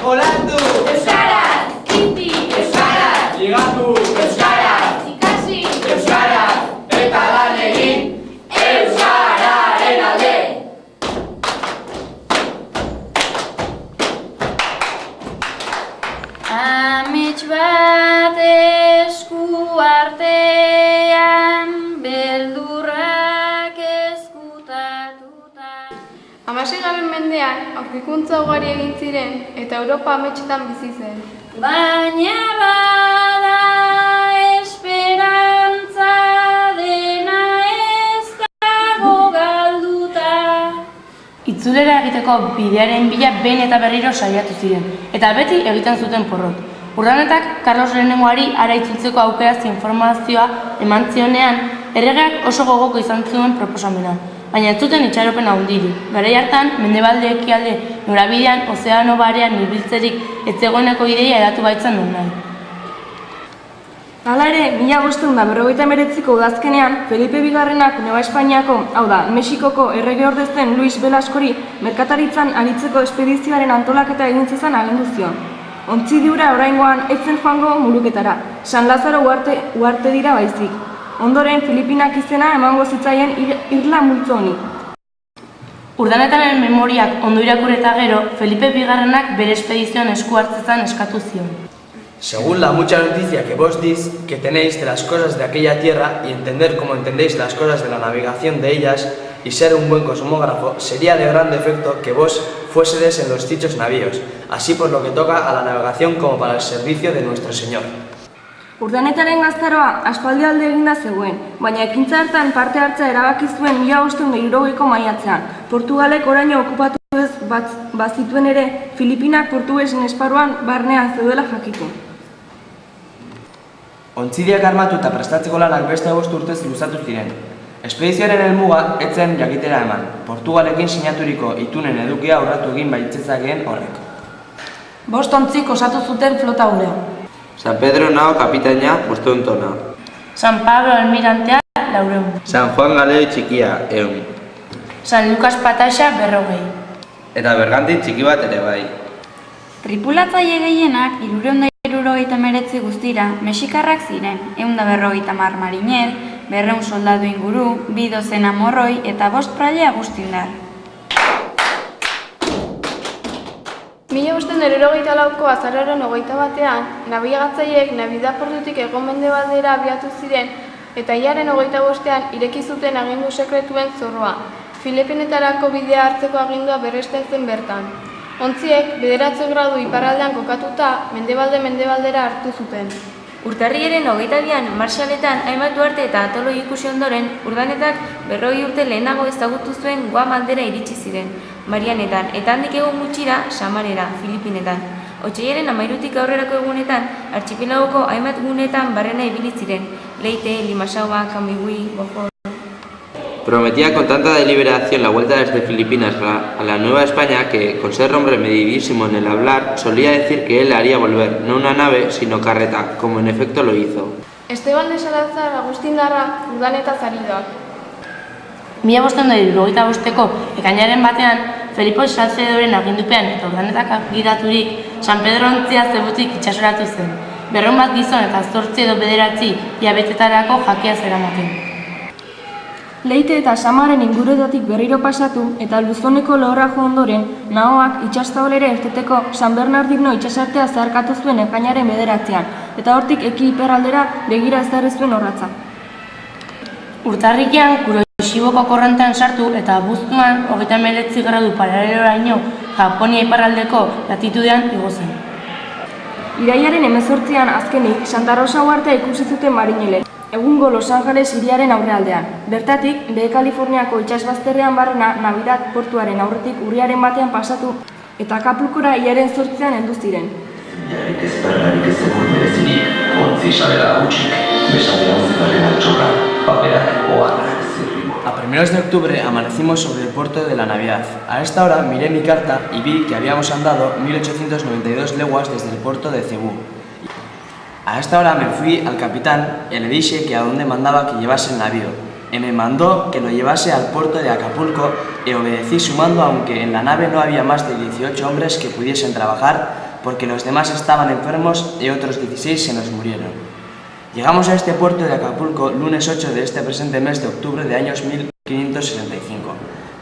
Olatu! Euskaraz! Bizi! Euskaraz! Ligatu! Euskaraz! Ikasi! Euskaraz! Eta lan egin! Euskararen alde! Amets bat esku artean, beldurrak ezkutatuta. 16. mendean aurkikuntza ugari egin ziren eta Europa ametsetan bizi zen. Baina bada esperantza, dena ez dago galduta. Itzulera egiteko bidearen bila behin eta berriro saiatu ziren, eta beti egiten zuten porrot. Urdanetak Carlos Lehenengoari ara itzultzeko aukeraz informazioa eman zionean, erregeak oso gogoko izan zuen proposamena, baina ez zuten itxaropen handirik. Garai hartan, mendebalde ekialde norabidean ozeano barean ibiltzerik ez zegoeneko ideia hedatu baitzen nahi. Hala ere, 1559ko udazkenean, Felipe Bigarrenak Nueva Espainiako, hau da, Mexikoko erregeordezten Luis Velascori merkataritzan aritzeko espedizioaren antolaketa egin zezan agindu zion. Ontzi diura oraingoan ez zen joango muluketara, San Lazaro uharte dira baizik. Ondoren, Filipinak izena emango zitzaien irla multzo honi. Urdanetaren memoriak ondo irakurri eta gero, Felipe Bigarrenak bere espedizioan esku hartzezan eskatu zion. Según la mucha noticia que vos dis, que tenéis de las cosas de aquella tierra y entender como entendéis las cosas de la navegación de ellas y ser un buen cosmógrafo, sería de gran efecto que vos fuésedes en los dichos navíos, así por lo que toca a la navegación como para el servicio de nuestro Señor. Urdanetaren gaztaroa aspaldialde eginda zegoen, baina ekintza hartan parte hartzea erabaki zuen 1560ko maiatzean. Portugalek oraino okupatu ez bazituen ere, Filipinak portugesen esparruan barnean zeudela jakitu. Ontzidiak armatu eta prestatzeko lanak beste 5 urtez luzatu ziren. Espedizioaren helmuga ez zen jakitera eman, Portugalekin sinaturiko itunen edukia aurratu egin baitzezakeen horrek. 5 ontzik osatu zuten flota hura. San Pedro Nao kapitaina 500 tona. San Pablo almirantea 400. San Juan Galeo txikia 100. San Lucas Pataxa 200. Eta bergantin txiki bat ere bai. Tripulatzaile gehienak 379 guztira mexikarrak ziren, 150 mariner, 200 soldadu inguru, 2 dozena morroi eta 5 praile agustindar. 1584ko azaroaren 21ean, nabigatzaileek Navidad portutik hego-mendebaldera abiatu ziren eta hilaren 25ean ireki zuten agindu sekretuen zorroa. Filipinetarako bidea hartzeko agindua berresten zen bertan. Ontziek 9 gradu iparraldean kokatuta mendebaldera hartu zuten. Urtarrilaren 22an Marshaletan hainbat duarte eta atolo ikusi ondoren, Urdanetak 40 urte lehenago ezagutu zuen Guam aldera iritsi ziren, Marianetan, eta handik egun gutxira Samarera, Filipinetan. Otsailaren 13tik aurrerako egunetan, archipelagoko hainbat gunetan barrena ibili ziren, Leyte, Limasaua, Camigüey, Bohol. Prometía con tanta deliberación la vuelta desde Filipinas a la Nueva España que, con ser hombre medidísimo en el hablar, solía decir que él le haría volver, no una nave, sino carreta, como en efecto lo hizo. Esteban de Salazar agustindarra Urdanetaz ari da. 1575ko ekainaren batean, Felipe Salcedoren agindupean eta Urdanetak gidaturik San Pedro ontzia zebutik itsasoratu zen. 200 bat gizon eta 8 edo 9 hilabetetarako jakia zeramaten. Leyte eta Samaren inguruetatik berriro pasatu eta Luzoneko lehorra jo ondoren, Naoak itsastaolera irteteko San Bernardino itsasartea zeharkatu zuen ekainaren 9ean, eta hortik eki iparraldera begira ezarri zuen orratza. Urtarrilean Kuroshiboko korrontean sartu eta abuztuan 39 gradu paraleloraino Japonia iparraldeko latitudean igo zen. Irailaren 18an azkenik Santa Rosa uhartea ikusi zuten marinelek, egungo Los Angeles hiriaren aurrealdean. Bertatik, Behe Kaliforniako itsasbazterrean barrena Navidad portuaren aurretik urriaren batean pasatu eta Acapulcora hilaren 8ean heldu ziren. Ilarik ezbergarik ez egon berezinik, ontzi sabela gutxik, besade hauzigarren altxorra, paperak oharrak zirrimo. A primeros de octubre amanecimos sobre el puerto de la Navidad. A esta hora miré mi carta y vi que habíamos andado 1892 leguas desde el puerto de Cebú. A esta hora me fui al capitán y le dije que a dónde mandaba que llevase el navío. y me mandó que lo llevase al puerto de Acapulco y obedecí su mando, aunque en la nave no había más de 18 hombres que pudiesen trabajar porque los demás estaban enfermos y otros 16 se nos murieron. Llegamos a este puerto de Acapulco lunes 8 de este presente mes de octubre de años 1565,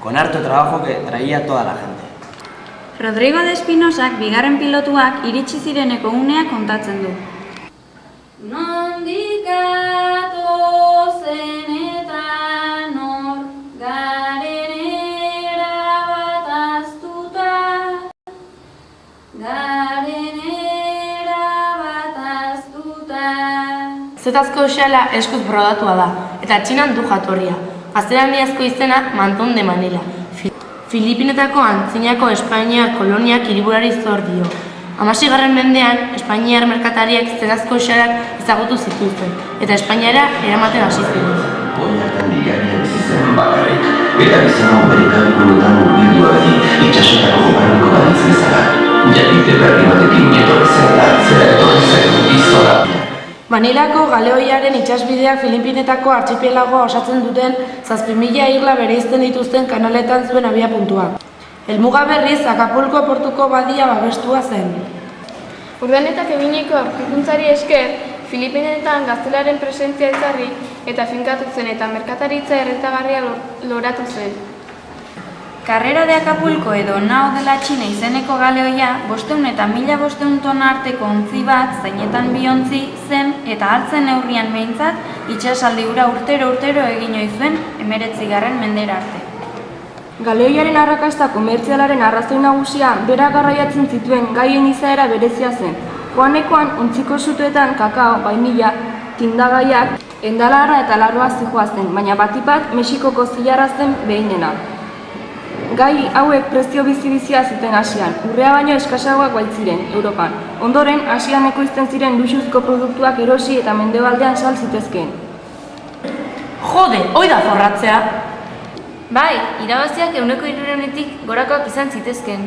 con harto trabajo que traía toda la gente. Rodrigo de Espinosak bigarren pilotuak iritsi zireneko unea kontatzen du. Nondik gatozen eta nor garen erabat ahaztuta, Zetazko xala eskuz brodatua da, eta Txinan du jatorria. Gaztelaniazko izena Manton de Manila. Filipinetako antzinako Espainiar koloniak hiriburari zor dio. 16. mendean, Espainiar merkatariek zetazko xalak ezagutu zituzten, eta Espainiara eramaten hasi ziren. Oinartan bigarria bizi zen bakarrik, eta bizan hori kalkulutan urbilduari itxasotako jokarriko balitz bezala. Jakite berri batekin etorri zen hartzera etorri zen izora. Manilako galeoiaren itsasbideak Filipinetako artxipelagoa osatzen duten 7.000 irla bereizten dituzten kanaletan zuen abiapuntua. Helmuga berriz Acapulco portuko badia babestua zen. Urdanetak eginiko aurkikuntzari esker, Filipinetan gaztelaren presentzia ezarri eta finkatu zen eta merkataritza errentagarria loratu zen. Carrera de Acapulco edo Nao de la China izeneko galeoia 500 eta 1500 tona arteko ontzi bat zeinetan bi ontzi zen eta hartzen neurrian behintzat itsasaldi hura urtero egin ohi zuen 19. mendera arte. Galeoiaren arrakasta komertzialaren arrazoi nagusia berak garraiatzen zituen gaien izaera berezia zen. Joanekoan ontziko suteetan kakao, bainila, tindagaiak, endalarra eta larroa zihoazen, baina batipat Mexikoko zilarra zen behinena. Gai hauek prezio bizi-bizia zuten Asian, urrea baino eskasagoak baitziren, Europan. Ondoren, Asian ekoizten ziren luxuzko produktuak erosi eta mendebaldean sal zitezkeen. Jode, hoi da forratzea! Bai, irabaziak 300.000-tik gorakoak izan zitezken.